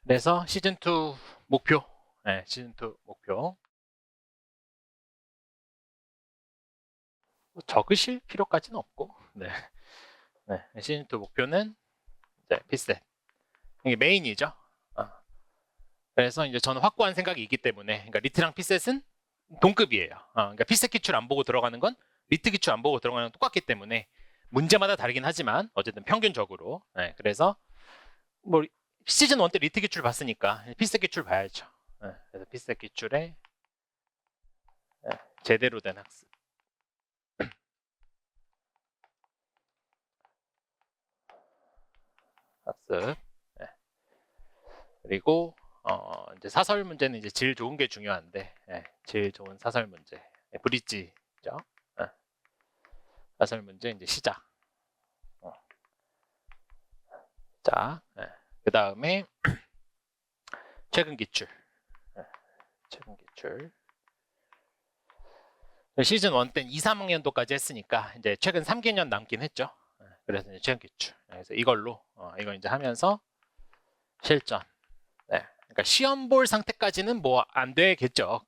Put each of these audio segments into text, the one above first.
그래서 시즌2 목표, 네, 시즌2 목표. 적으실 필요까지는 없고, 네. 네, 시즌2 목표는 이제 피셋. 이게 메인이죠. 그래서 이제 저는 확고한 생각이 있기 때문에, 그러니까 리트랑 피셋은 동급이에요. 그러니까 피셋 기출 안 보고 들어가는 건 리트 기출 안 보고 들어가는 건 똑같기 때문에 문제마다 다르긴 하지만 어쨌든 평균적으로. 네, 그래서 뭐 시즌 1 때 리트 기출 봤으니까 피셋 기출 봐야죠. 네, 그래서 피셋 기출에 제대로 된 학습. 학습. 네. 그리고 이제 사설 문제는 이제 질 좋은 게 중요한데, 질 좋은 사설 문제. 브릿지죠. 사설 문제 이제 시작. 자, 그 다음에 최근 기출. 최근 기출. 시즌 1 때는 2, 3학년도까지 했으니까 이제 최근 3개년 남긴 했죠. 그래서 이제 최근 기출. 그래서 이걸로 이거 이제 하면서 실전. 그러니까 시험 볼 상태까지는 뭐 안 되겠죠.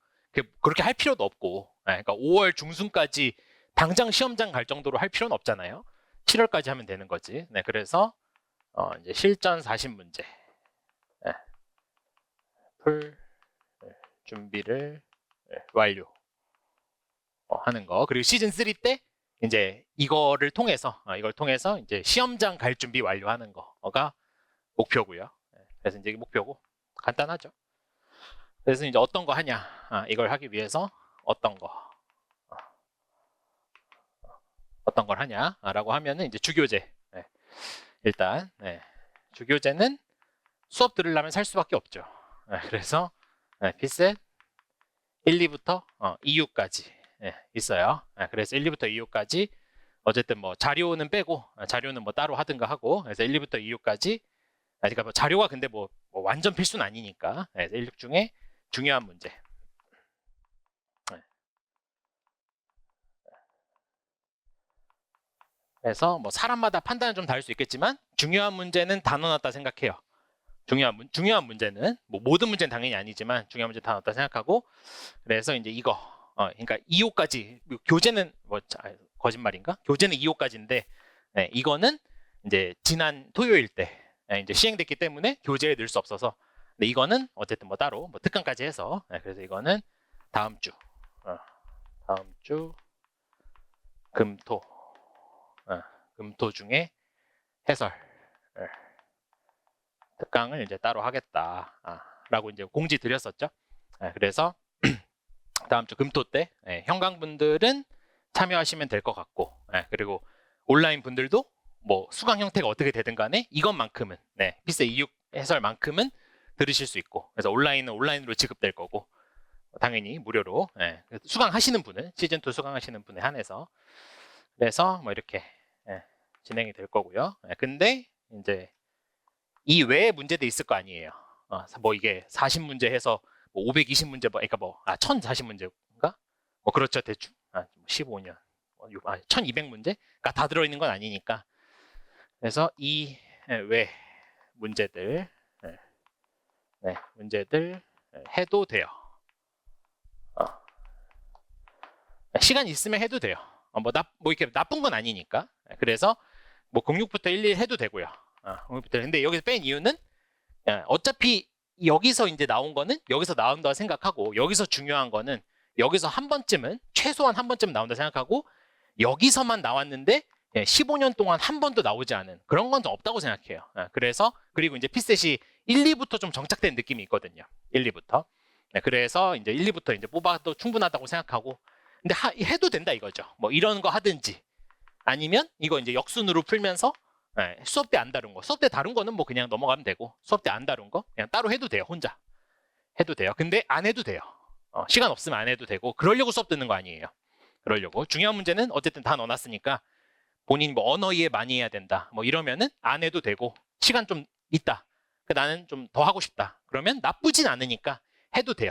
그렇게 할 필요도 없고. 그러니까 5월 중순까지 당장 시험장 갈 정도로 할 필요는 없잖아요. 7월까지 하면 되는 거지. 그래서 이제 실전 40문제 풀 준비를 완료. 하는 거. 그리고 시즌 3 때 이제 이걸 통해서 이제 시험장 갈 준비 완료하는 거가 목표고요. 그래서 이제 목표고 간단하죠. 그래서 이제 어떤 거 하냐? 이걸 하기 위해서 어떤 걸 하냐라고 하면은 이제 주교재. 일단 주교재는 수업 들으려면 살 수밖에 없죠. 그래서 피셋 1, 2부터 2U까지 있어요. 그래서 1, 2부터 2U까지 어쨌든 뭐 자료는 빼고 자료는 뭐 따로 하든가 하고 그래서 1, 2부터 2U까지 그러니까 뭐 자료가 근데 뭐 완전 필수는 아니니까 그래서 1, 6 중에 중요한 문제. 그래서 뭐 사람마다 판단은 좀 다를 수 있겠지만 중요한 문제는 다 넣어놨다 생각해요. 중요한 문제는 뭐 모든 문제는 당연히 아니지만 중요한 문제 다 넣었다 생각하고 그래서 이제 이거 그러니까 2호까지 교재는 뭐 거짓말인가? 교재는 2호까지인데 이거는 이제 지난 토요일 때 이제 시행됐기 때문에 교재에 넣을 수 없어서 근데 이거는 어쨌든 뭐 따로 뭐 특강까지 해서 그래서 이거는 다음 주 금토 금토 중에 해설 특강을 이제 따로 하겠다라고 이제 공지 드렸었죠. 그래서 다음 주 금토 때 현강분들은 참여하시면 될 것 같고 그리고 온라인 분들도 뭐 수강 형태가 어떻게 되든 간에 이것만큼은 피셋 26 해설만큼은 들으실 수 있고 그래서 온라인은 온라인으로 지급될 거고 당연히 무료로 수강하시는 분은 시즌2 수강하시는 분에 한해서 그래서 뭐 이렇게 진행이 될 거고요. 근데 이제 이 외에 문제도 있을 거 아니에요. 뭐 이게 40문제 해서 뭐 520문제 그러니까 1040문제인가? 뭐 그렇죠 대충 15년 1200문제가 다 들어있는 건 아니니까 그래서 이 외 문제들 문제들 해도 돼요. 시간 있으면 해도 돼요. 뭐 이렇게 나쁜 건 아니니까. 그래서 뭐 06부터 11 해도 되고요. 06부터 근데 여기서 뺀 이유는 어차피 여기서 이제 나온 거는 여기서 나온다 생각하고 여기서 중요한 거는 여기서 한 번쯤은 최소한 한 번쯤 나온다 생각하고 여기서만 나왔는데 15년 동안 한 번도 나오지 않은 그런 건 좀 없다고 생각해요. 그래서 그리고 이제 피셋이 1, 2부터 좀 정착된 느낌이 있거든요. 1, 2부터. 그래서 이제 1, 2부터 이제 뽑아도 충분하다고 생각하고 근데 해도 된다 이거죠. 뭐 이런 거 하든지 아니면 이거 이제 역순으로 풀면서 수업 때 안 다룬 거. 수업 때 다룬 거는 뭐 그냥 넘어가면 되고 수업 때 안 다룬 거 그냥 따로 해도 돼요. 혼자 해도 돼요. 근데 안 해도 돼요. 시간 없으면 안 해도 되고 그러려고 수업 듣는 거 아니에요. 그러려고 중요한 문제는 어쨌든 다 넣어놨으니까 본인이 뭐 언어 이해 많이 해야 된다. 뭐 이러면은 안 해도 되고 시간 좀 있다. 나는 좀 더 하고 싶다. 그러면 나쁘진 않으니까 해도 돼요.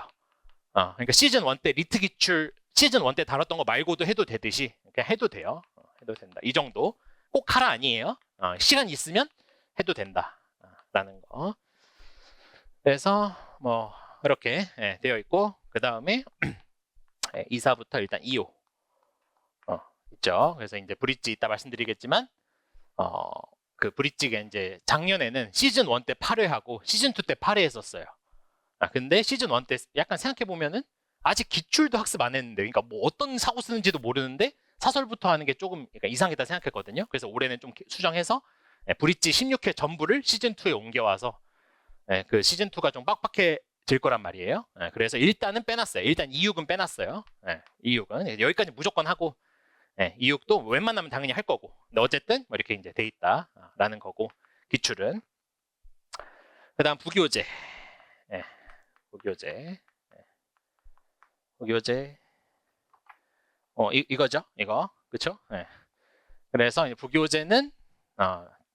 그러니까 시즌 1 때 리트 기출 시즌 1 때 다뤘던 거 말고도 해도 되듯이 그냥 해도 돼요. 해도 된다. 이 정도 꼭 하라 아니에요. 시간 있으면 해도 된다라는 거. 그래서 뭐 이렇게 되어 있고 그 다음에 2사부터 일단 2호 있죠. 그래서 이제 브릿지 이따 말씀드리겠지만 그 브릿지가 이제 작년에는 시즌 1 때 8회하고 시즌 2 때 8회 했었어요. 근데 시즌 1 때 약간 생각해 보면은 아직 기출도 학습 안 했는데, 그러니까 뭐 어떤 사고 쓰는지도 모르는데 사설부터 하는 게 조금 그러니까 이상하다 생각했거든요. 그래서 올해는 좀 수정해서 브릿지 16회 전부를 시즌 2에 옮겨와서 그 시즌 2가 좀 빡빡해질 거란 말이에요. 그래서 일단은 빼놨어요. 일단 2육은 빼놨어요. 2육은 여기까지 무조건 하고 2육도 웬만하면 당연히 할 거고. 근데 어쨌든 뭐 이렇게 이제 돼 있다라는 거고 기출은. 그다음 부교재. 부교재. 부교재. 이거죠. 이거. 그렇죠? 그래서 부교재는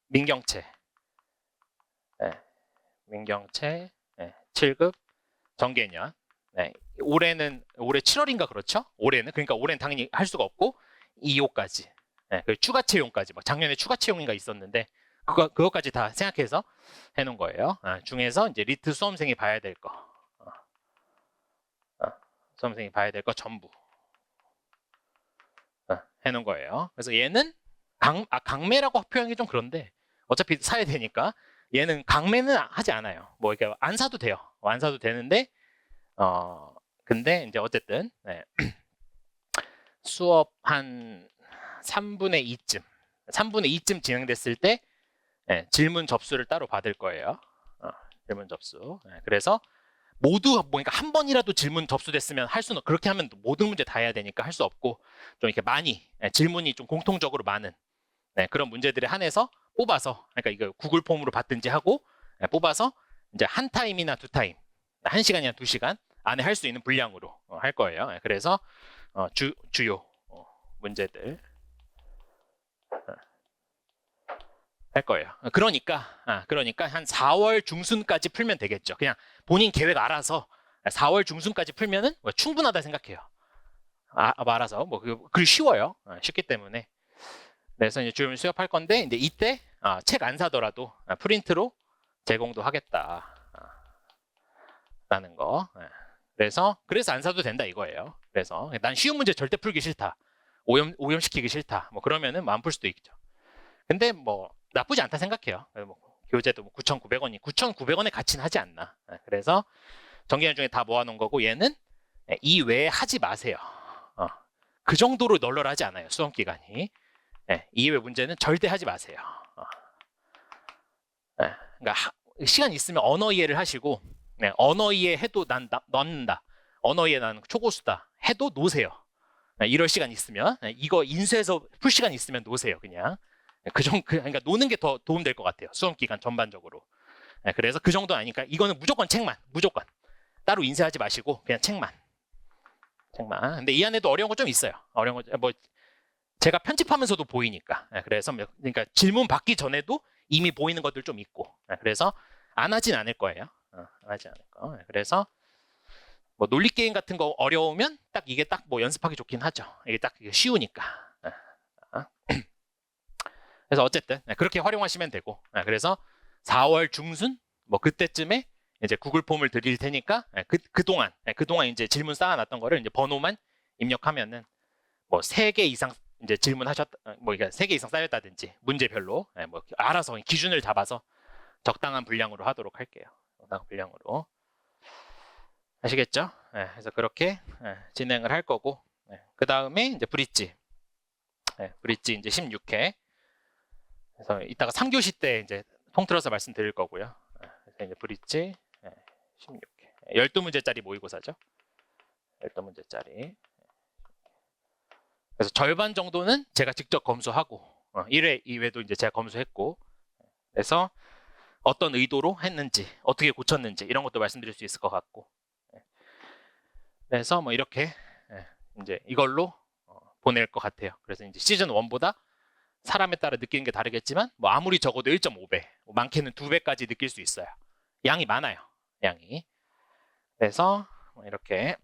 민경채. 민경채 7급 정계년. 올해 7월인가 그렇죠? 그러니까 올해는 당연히 할 수가 없고 2호까지. 그 추가 채용까지. 막 작년에 추가 채용인가 있었는데 그거까지 다 생각해서 해놓은 거예요. 중에서 이제 리트 수험생이 봐야 될 거. 수험생이 봐야 될 거 전부 해놓은 거예요. 그래서 얘는 강매라고 표현이 좀 그런데 어차피 사야 되니까 얘는 강매는 하지 않아요. 뭐 이렇게 안 사도 돼요. 안 사도 되는데 근데 이제 어쨌든 수업 한 3분의 2쯤 진행됐을 때 질문 접수를 따로 받을 거예요. 질문 접수. 그래서 모두 그러니까 한 번이라도 질문 접수됐으면 할 수는 그렇게 하면 모든 문제 다 해야 되니까 할 수 없고 좀 이렇게 많이 질문이 좀 공통적으로 많은 그런 문제들에 한해서 뽑아서 그러니까 이거 구글 폼으로 받든지 하고 뽑아서 이제 한 타임이나 두 타임, 1시간이나 2시간 안에 할 수 있는 분량으로 할 거예요. 그래서 주요 문제들 할 거예요. 그러니까 한 4월 중순까지 풀면 되겠죠. 그냥 본인 계획 알아서 4월 중순까지 풀면은 뭐 충분하다 생각해요. 알아서 뭐 그리고 쉬워요. 쉽기 때문에. 그래서 이제 주요 수업할 건데 이제 이때 책 안 사더라도 프린트로 제공도 하겠다. 라는 거. 그래서 안 사도 된다 이거예요. 그래서 난 쉬운 문제 절대 풀기 싫다. 오염시키기 싫다. 뭐 그러면은 안 풀 수도 있죠. 근데 뭐 나쁘지 않다 생각해요. 뭐 교재도 9,900원이 9,900원의 가치는 하지 않나. 그래서 정기년 중에 다 모아놓은 거고 얘는 이 외에 하지 마세요. 그 정도로 널널하지 않아요. 수험 기간이. 이 외 문제는 절대 하지 마세요. 그러니까 시간 있으면 언어 이해를 하시고 언어 이해 해도 난 넣는다. 언어 이해 난 초고수다. 해도 놓으세요. 이럴 시간 있으면 이거 인수해서 풀 시간 있으면 놓으세요. 그냥 그러니까 노는 게 더 도움될 것 같아요. 수험 기간 전반적으로. 그래서 그 정도 아니니까 이거는 무조건 책만 무조건 따로 인쇄하지 마시고 그냥 책만. 근데 이 안에도 어려운 거 좀 있어요. 어려운 거 뭐 제가 편집하면서도 보이니까. 그래서 그러니까 질문 받기 전에도 이미 보이는 것들 좀 있고. 그래서 안 하진 않을 거예요. 안 하지 않을 거. 그래서 뭐 논리 게임 같은 거 어려우면 딱 이게 딱 뭐 연습하기 좋긴 하죠. 이게 딱 쉬우니까. 그래서 어쨌든 그렇게 활용하시면 되고. 그래서 4월 중순 뭐 그때쯤에 이제 구글 폼을 드릴 테니까 그동안 이제 질문 쌓아놨던 거를 이제 번호만 입력하면은 뭐 3개 이상 이제 뭐 그러니까 3개 이상 쌓였다든지 문제별로 뭐 알아서 기준을 잡아서 적당한 분량으로 하도록 할게요. 적당한 분량으로. 아시겠죠? 그래서 그렇게 진행을 할 거고 그 다음에 이제 브릿지 이제 16회. 그래서 이따가 3교시 때 이제 통틀어서 말씀드릴 거고요. 그래서 이제 브릿지 16회 12문제짜리 모의고사죠. 12문제짜리. 그래서 절반 정도는 제가 직접 검수하고 1회, 2회도 이제 제가 검수했고 그래서 어떤 의도로 했는지 어떻게 고쳤는지 이런 것도 말씀드릴 수 있을 것 같고 그래서 뭐 이렇게 이제 이걸로 보낼 것 같아요. 그래서 이제 시즌 1보다 사람에 따라 느끼는 게 다르겠지만 뭐 아무리 적어도 1.5배, 많게는 2배까지 느낄 수 있어요. 양이 많아요. 양이. 그래서 뭐 이렇게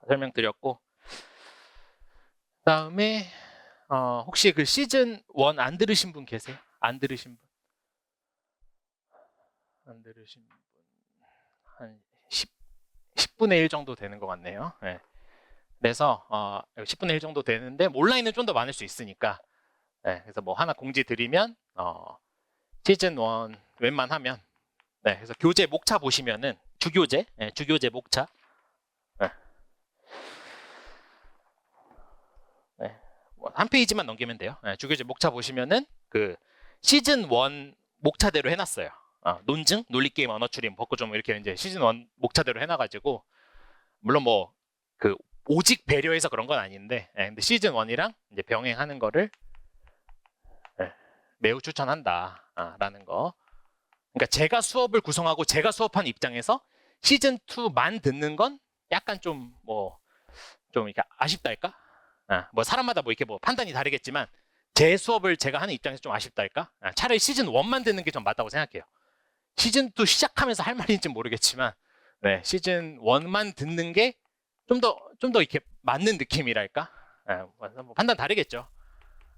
설명드렸고 그다음에 혹시 그 시즌 1 안 들으신 분 계세요? 안 들으신 분? 안 들으신 분 한 10분의 1 정도 되는 것 같네요. 네. 그래서 10분의 1 정도 되는데 온라인은 좀 더 많을 수 있으니까 네, 그래서 뭐 하나 공지 드리면 시즌 1 웬만하면 네, 그래서 교재 목차 보시면은 주교재, 네, 주교재 목차 네. 네, 한 페이지만 넘기면 돼요. 네, 주교재 목차 보시면은 그 시즌 1 목차대로 해놨어요. 논증, 논리게임, 언어추림, 벚꽃좀 이렇게 이제 시즌 1 목차대로 해놔가지고 물론 뭐 그 오직 배려해서 그런 건 아닌데, 근데 시즌 1이랑 이제 병행하는 거를 매우 추천한다라는 거. 그러니까 제가 수업을 구성하고 제가 수업하는 입장에서 시즌 2만 듣는 건 약간 좀 이렇게 아쉽달까? 뭐 사람마다 뭐 이렇게 뭐 판단이 다르겠지만 제 수업을 제가 하는 입장에서 좀 아쉽달까? 차라리 시즌 1만 듣는 게 좀 맞다고 생각해요. 시즌 2 시작하면서 할 말인지 모르겠지만, 네, 시즌 1만 듣는 게 좀 더 이렇게 맞는 느낌이랄까? 뭐 판단 다르겠죠.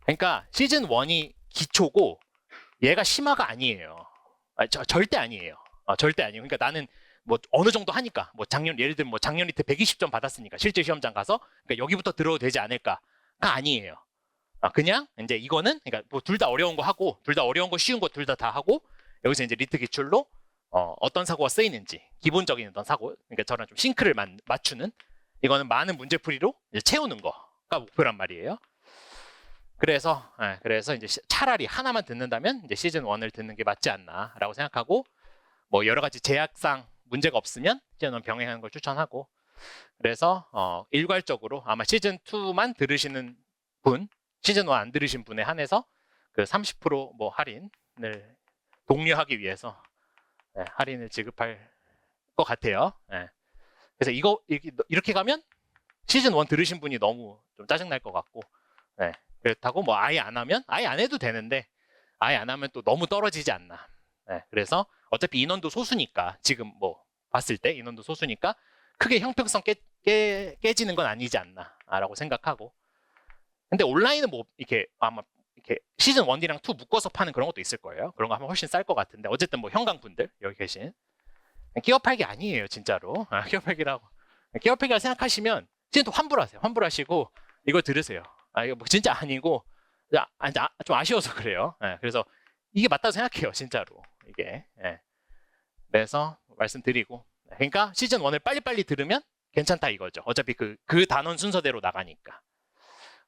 그러니까 시즌 1이 기초고 얘가 심화가 아니에요. 절대 아니에요. 절대 아니에요. 그러니까 나는 뭐 어느 정도 하니까 뭐 예를 들면 뭐 작년 이때 120점 받았으니까 실제 시험장 가서 그러니까 여기부터 들어도 되지 않을까가 아니에요. 그냥 이제 이거는 그러니까 뭐 둘 다 어려운 거 하고 둘 다 어려운 거 쉬운 거 둘 다 하고 여기서 이제 리트 기출로 어떤 사고가 쓰이는지 기본적인 어떤 사고 그러니까 저랑 좀 싱크를 맞추는 이거는 많은 문제풀이로 이제 채우는 거가 목표란 말이에요. 그래서 이제 차라리 하나만 듣는다면 이제 시즌 1을 듣는 게 맞지 않나라고 생각하고 뭐 여러 가지 제약상 문제가 없으면 시즌 1 병행하는 걸 추천하고 그래서 일괄적으로 아마 시즌 2만 들으시는 분, 시즌 1 안 들으신 분에 한해서 그 30% 할인을 독려하기 위해서 할인을 지급할 것 같아요. 그래서 이렇게 가면 시즌 1 들으신 분이 너무 좀 짜증날 것 같고 그렇다고 뭐 아예 안 하면 아예 안 해도 되는데 아예 안 하면 또 너무 떨어지지 않나. 그래서 어차피 인원도 소수니까 지금 뭐 봤을 때 인원도 소수니까 크게 형평성 깨지는 건 아니지 않나라고 생각하고 근데 온라인은 뭐 이렇게 아마 이렇게 시즌 1이랑 2 묶어서 파는 그런 것도 있을 거예요. 그런 거 하면 훨씬 쌀 것 같은데 어쨌든 뭐 형광분들 여기 계신 끼어 팔기 아니에요 진짜로. 끼어 팔기라고 끼어 팔기라 생각하시면 진짜 또 환불하세요. 환불하시고 이거 들으세요. 이거 뭐 진짜 아니고 좀 아쉬워서 그래요. 그래서 이게 맞다고 생각해요 진짜로 이게. 그래서 말씀드리고 그러니까 시즌 1을 빨리빨리 들으면 괜찮다 이거죠. 어차피 그 단원 순서대로 나가니까.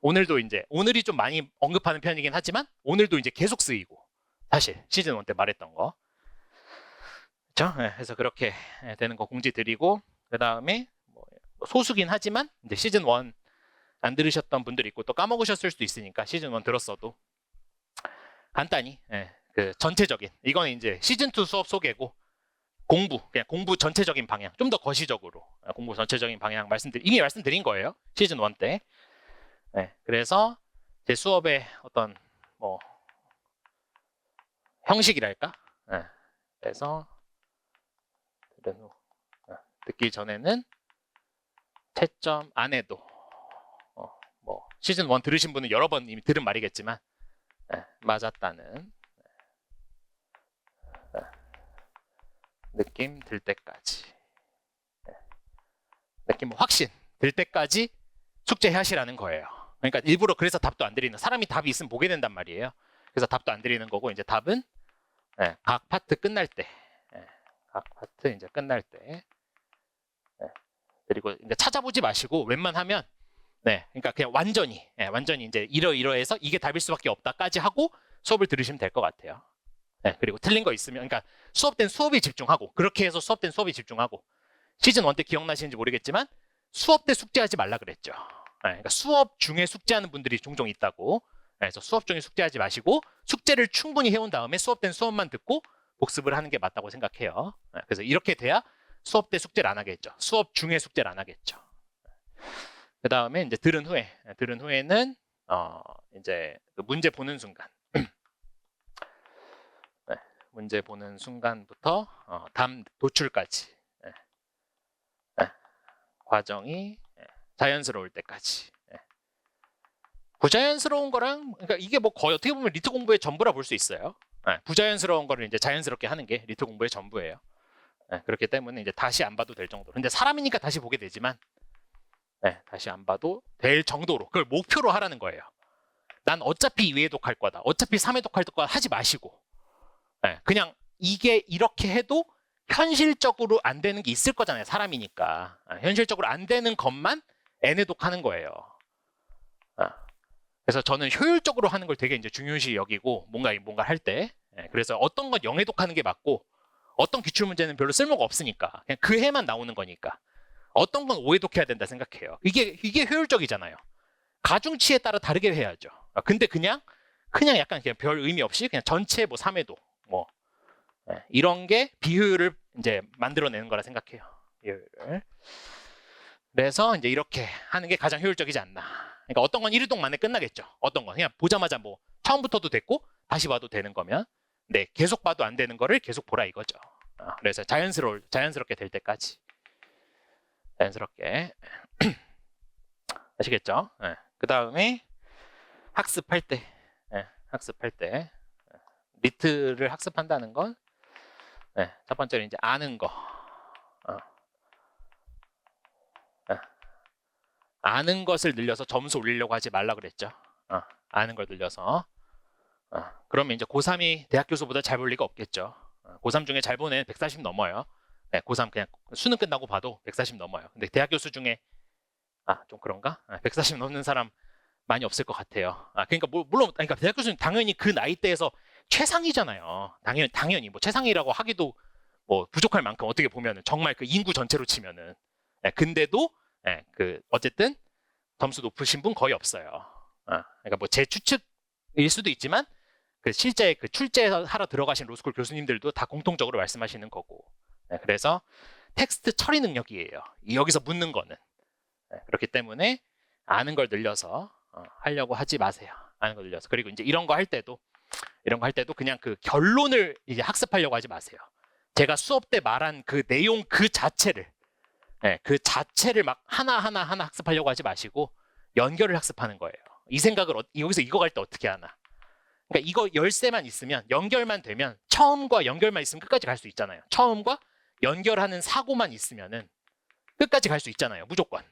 오늘이 좀 많이 언급하는 편이긴 하지만 오늘도 이제 계속 쓰이고 사실 시즌 1 때 말했던 거. 그렇죠? 그래서 그렇게 되는 거 공지 드리고 그 다음에 뭐 소수긴 하지만 이제 시즌 1 안 들으셨던 분들 있고 또 까먹으셨을 수도 있으니까 시즌 1 들었어도 간단히 그 전체적인 이거는 이제 시즌 2 수업 소개고 그냥 공부 전체적인 방향 좀 더 거시적으로 공부 전체적인 방향 이미 말씀드린 거예요 시즌 1 때. 그래서 제 수업의 어떤 뭐 형식이랄까. 그래서 듣기 전에는 채점 안 해도 뭐 시즌 1 들으신 분은 여러 번 이미 들은 말이겠지만 맞았다는 느낌 들 때까지 느낌 확신 들 때까지 숙제 하시라는 거예요. 그러니까 일부러 그래서 답도 안 드리는 사람이 답이 있으면 보게 된단 말이에요. 그래서 답도 안 드리는 거고 이제 답은 각 파트 끝날 때 각 파트 이제 끝날 때 그리고 이제 찾아보지 마시고 웬만하면 그러니까 그냥 완전히 이제 이러해서 이게 답일 수밖에 없다까지 하고 수업을 들으시면 될 것 같아요. 그리고 틀린 거 있으면 그러니까 수업된 수업에 집중하고 그렇게 해서 수업된 수업에 집중하고 시즌 1 때 기억나시는지 모르겠지만 수업 때 숙제하지 말라 그랬죠. 그러니까 수업 중에 숙제하는 분들이 종종 있다고. 그래서 수업 중에 숙제하지 마시고 숙제를 충분히 해온 다음에 수업된 수업만 듣고 복습을 하는 게 맞다고 생각해요. 그래서 이렇게 돼야 수업 때 숙제를 안 하겠죠. 수업 중에 숙제를 안 하겠죠. 그 다음에 이제 들은 후에는 이제 문제 보는 순간 문제 보는 순간부터 답 도출까지 과정이 자연스러울 때까지. 부자연스러운 거랑 그러니까 이게 뭐 거의 어떻게 보면 리트 공부의 전부라 볼 수 있어요. 부자연스러운 거를 이제 자연스럽게 하는 게 리트 공부의 전부예요. 그렇기 때문에 이제 다시 안 봐도 될 정도로. 근데 사람이니까 다시 보게 되지만, 다시 안 봐도 될 정도로 그걸 목표로 하라는 거예요. 난 어차피 2회독 할 거다. 어차피 3회독 할 거다 하지 마시고, 그냥 이게 이렇게 해도 현실적으로 안 되는 게 있을 거잖아요. 사람이니까. 현실적으로 안 되는 것만 N회독 하는 거예요. 그래서 저는 효율적으로 하는 걸 되게 이제 중요시 여기고, 뭔가 할 때. 그래서 어떤 건 0회독 하는 게 맞고, 어떤 기출 문제는 별로 쓸모가 없으니까. 그냥 그 해만 나오는 거니까. 어떤 건 5회독 해야 된다 생각해요. 이게 효율적이잖아요. 가중치에 따라 다르게 해야죠. 근데 그냥 약간 그냥 별 의미 없이 그냥 전체 뭐 3회독 뭐 이런 게 비효율을 이제 만들어내는 거라 생각해요. 비효율을. 그래서 이제 이렇게 하는 게 가장 효율적이지 않나. 그러니까 어떤 건 1회독 만에 끝나겠죠. 어떤 건 그냥 보자마자 뭐 처음부터도 됐고 다시 봐도 되는 거면, 네, 계속 봐도 안 되는 거를 계속 보라 이거죠. 그래서 자연스럽게 될 때까지. 자연스럽게. 아시겠죠? 그 다음에 학습할 때, 리트를 학습한다는 건, 첫 번째는 이제 아는 거. 아는 것을 늘려서 점수 올리려고 하지 말라 그랬죠. 아는 걸 늘려서. 그러면 이제 고3이 대학 교수보다 잘 볼 리가 없겠죠. 고3 중에 잘 보는 140 넘어요. 고3 그냥 수능 끝나고 봐도 140 넘어요. 근데 대학 교수 중에 좀 그런가? 140 넘는 사람 많이 없을 것 같아요. 그러니까 물론 그러니까 대학 교수는 당연히 그 나이대에서 최상이잖아요. 당연히 뭐 최상이라고 하기도 뭐 부족할 만큼 어떻게 보면은 정말 그 인구 전체로 치면은. 근데도 그 어쨌든 점수 높으신 분 거의 없어요. 그러니까 뭐 제 추측일 수도 있지만 그 실제 그 출제하러 들어가신 로스쿨 교수님들도 다 공통적으로 말씀하시는 거고. 그래서 텍스트 처리 능력이에요. 여기서 묻는 거는. 그렇기 때문에 아는 걸 늘려서 하려고 하지 마세요. 아는 걸 늘려서. 그리고 이제 이런 거 할 때도 그냥 그 결론을 이제 학습하려고 하지 마세요. 제가 수업 때 말한 그 내용 그 자체를 막 하나 학습하려고 하지 마시고 연결을 학습하는 거예요. 이 생각을 여기서 이거 갈 때 어떻게 하나. 그러니까 이거 열쇠만 있으면, 연결만 되면, 처음과 연결만 있으면 끝까지 갈 수 있잖아요. 처음과 연결하는 사고만 있으면은 끝까지 갈 수 있잖아요. 무조건.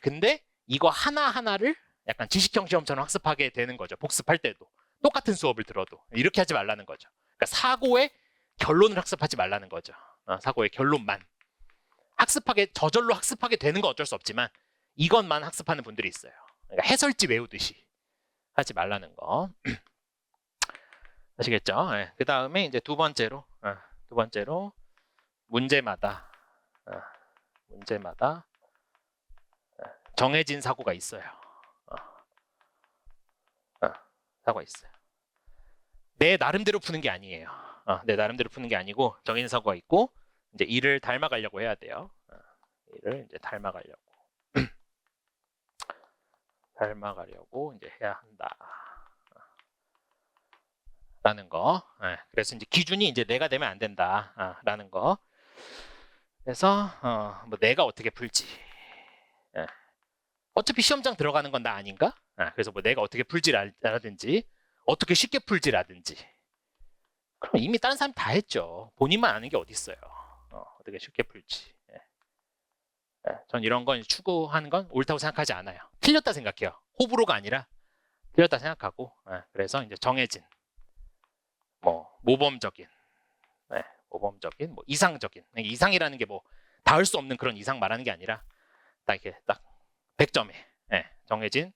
근데 이거 하나하나를 약간 지식형 시험처럼 학습하게 되는 거죠. 복습할 때도. 똑같은 수업을 들어도. 이렇게 하지 말라는 거죠. 그러니까 사고의 결론을 학습하지 말라는 거죠. 사고의 결론만. 저절로 학습하게 되는 건 어쩔 수 없지만 이것만 학습하는 분들이 있어요. 그러니까 해설지 외우듯이 하지 말라는 거. 아시겠죠? 그 다음에 이제 두 번째로 문제마다 정해진 사고가 있어요. 사고가 있어요. 내 나름대로 푸는 게 아니에요. 내 나름대로 푸는 게 아니고 정해진 사고가 있고, 이제 이를 닮아가려고 해야 돼요. 이를 이제 닮아가려고 이제 해야 한다. 라는 거. 그래서 이제 기준이 이제 내가 되면 안 된다. 라는 거. 그래서 뭐 내가 어떻게 풀지. 어차피 시험장 들어가는 건 나 아닌가? 그래서 뭐 내가 어떻게 풀지라든지 어떻게 쉽게 풀지라든지. 그럼 이미 다른 사람이 다 했죠. 본인만 아는 게 어디 있어요. 어떻게 쉽게 풀지. 전 이런 건 추구하는 건 옳다고 생각하지 않아요. 틀렸다 생각해요. 호불호가 아니라 틀렸다 생각하고. 그래서 이제 정해진 뭐 모범적인 뭐 이상적인, 이상이라는 게 뭐 닿을 수 없는 그런 이상 말하는 게 아니라 딱 이렇게 딱 100점에 정해진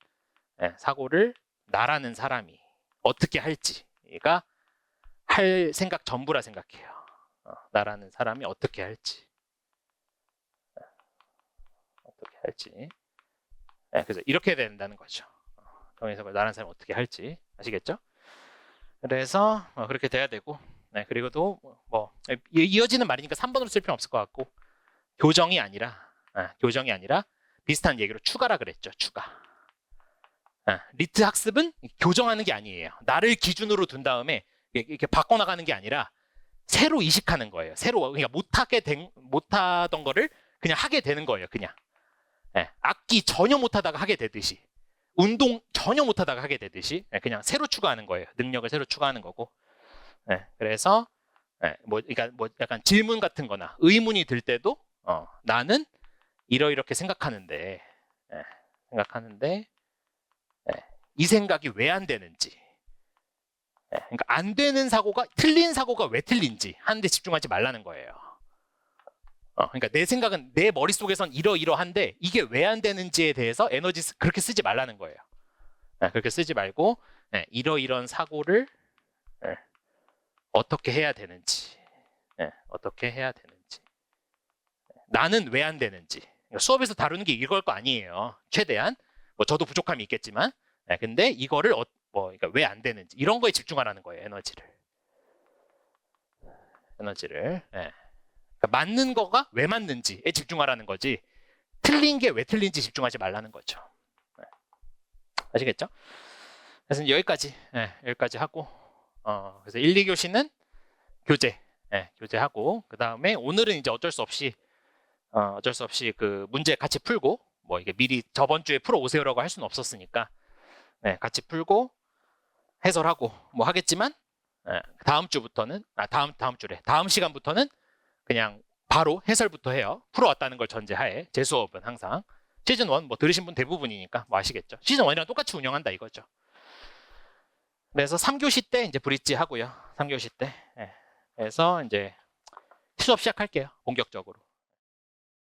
사고를 나라는 사람이 어떻게 할지가 할 생각 전부라 생각해요. 나라는 사람이 어떻게 할지. 그래서 이렇게 된다는 거죠. 정해석을 나라는 사람이 어떻게 할지. 아시겠죠? 그래서 그렇게 돼야 되고, 그리고 또 뭐 이어지는 말이니까 3번으로 쓸 필요는 없을 것 같고, 교정이 아니라 비슷한 얘기로 추가라 그랬죠. 추가. 리트 학습은 교정하는 게 아니에요. 나를 기준으로 둔 다음에 이렇게 바꿔나가는 게 아니라 새로 이식하는 거예요. 그러니까 못하던 거를 그냥 하게 되는 거예요. 그냥. 악기 전혀 못하다가 하게 되듯이. 운동 전혀 못하다가 하게 되듯이 그냥 새로 추가하는 거예요. 능력을 새로 추가하는 거고. 그래서 그러니까 뭐 약간 질문 같은 거나 의문이 들 때도 나는 이러이렇게 생각하는데 이 생각이 왜 안 되는지, 그러니까 안 되는 사고가, 틀린 사고가 왜 틀린지 하는데 집중하지 말라는 거예요. 그러니까 내 생각은 내 머릿속에선 이러이러한데 이게 왜 안 되는지에 대해서 에너지 그렇게 쓰지 말라는 거예요. 그렇게 쓰지 말고 이러이런 사고를 어떻게 해야 되는지, 어떻게 해야 되는지, 나는 왜 안 되는지. 그러니까 수업에서 다루는 게 이걸 거 아니에요. 최대한 뭐 저도 부족함이 있겠지만, 근데 이거를 그러니까 왜 안 되는지 이런 거에 집중하라는 거예요. 에너지를. 그러니까 맞는 거가 왜 맞는지에 집중하라는 거지. 틀린 게 왜 틀린지 집중하지 말라는 거죠. 아시겠죠? 그래서 여기까지 하고, 그래서 1, 2교시는 교재하고, 그 다음에 오늘은 이제 어쩔 수 없이 그 문제 같이 풀고, 뭐 이게 미리 저번 주에 풀어 오세요라고 할 수는 없었으니까, 같이 풀고 해설하고 뭐 하겠지만, 다음 주부터는 다음 시간부터는 그냥 바로 해설부터 해요. 풀어왔다는 걸 전제하에. 제 수업은 항상 시즌 1 뭐 들으신 분 대부분이니까 뭐 아시겠죠. 시즌 1이랑 똑같이 운영한다 이거죠. 그래서 3교시 때 이제 브릿지 하고요. 3교시 때. 그래서 이제 수업 시작할게요. 본격적으로.